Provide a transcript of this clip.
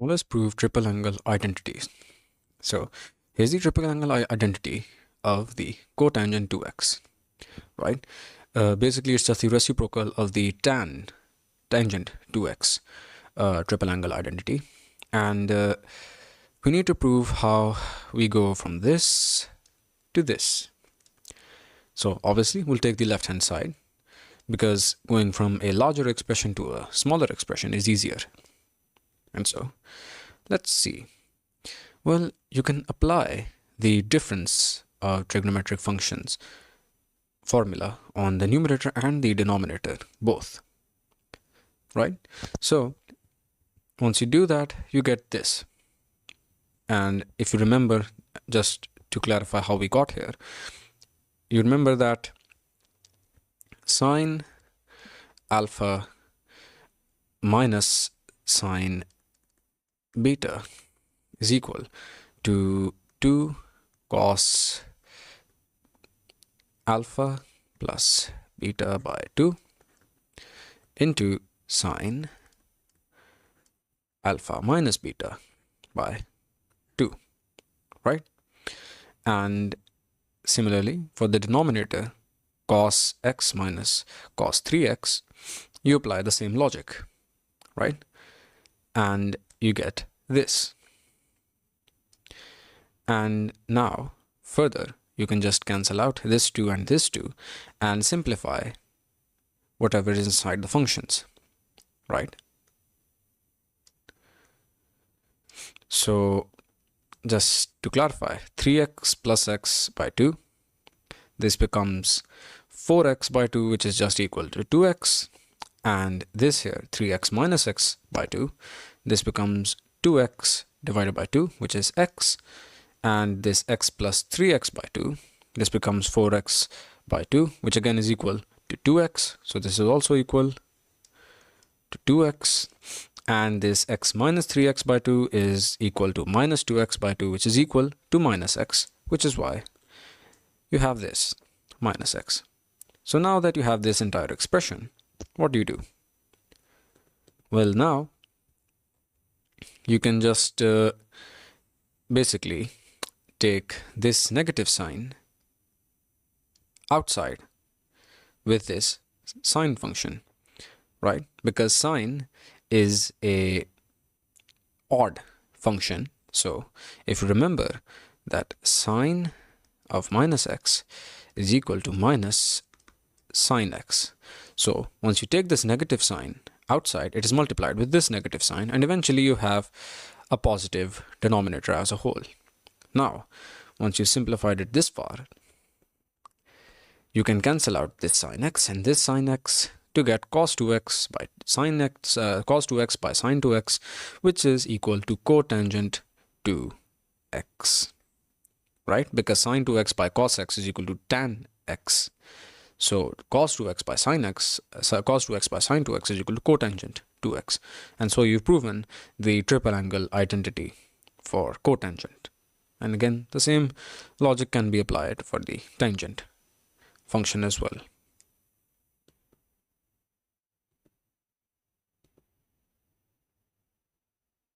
Let's prove triple angle identities. So here's the triple angle identity of the cotangent 2x, right? Basically, it's just the reciprocal of the tangent 2x triple angle identity. And we need to prove how we go from this to this. So obviously, we'll take the left-hand side because going from a larger expression to a smaller expression is easier. And so let's see. Well, you can apply the difference of trigonometric functions formula on the numerator and the denominator, both, right? So once you do that, you get this. And if you remember, just to clarify how we got here, you remember that sine alpha minus sine beta is equal to 2 cos alpha plus beta by 2 into sine alpha minus beta by 2, right? And similarly, for the denominator, cos x minus cos 3x, you apply the same logic, right? And you get this. And now, further, you can just cancel out this 2 and this 2 and simplify whatever is inside the functions, right? So just to clarify, 3x plus x by 2, this becomes 4x by 2, which is just equal to 2x. And this here, 3x minus x by 2, this becomes 2x divided by 2, which is x. And this x plus 3x by 2, this becomes 4x by 2, which again is equal to 2x. So this is also equal to 2x. And this x minus 3x by 2 is equal to minus 2x by 2, which is equal to minus x, which is why you have this minus x. So now that you have this entire expression, what do you do? Well, now you can just basically take this negative sign outside with this sine function, right? Because sine is a odd function. So if you remember that sine of minus x is equal to minus sine x. So once you take this negative sign outside, it is multiplied with this negative sign, and eventually you have a positive denominator as a whole. Now, once you've simplified it this far, you can cancel out this sine x and this sine x to get cos 2x by sine x, cos 2x by sine 2x, which is equal to cotangent 2x, right? Because sine 2x by cos x is equal to tan x. So cos 2x by sine x, cos 2x by sine 2x is equal to cotangent 2x. And so you've proven the triple angle identity for cotangent. And again, the same logic can be applied for the tangent function as well.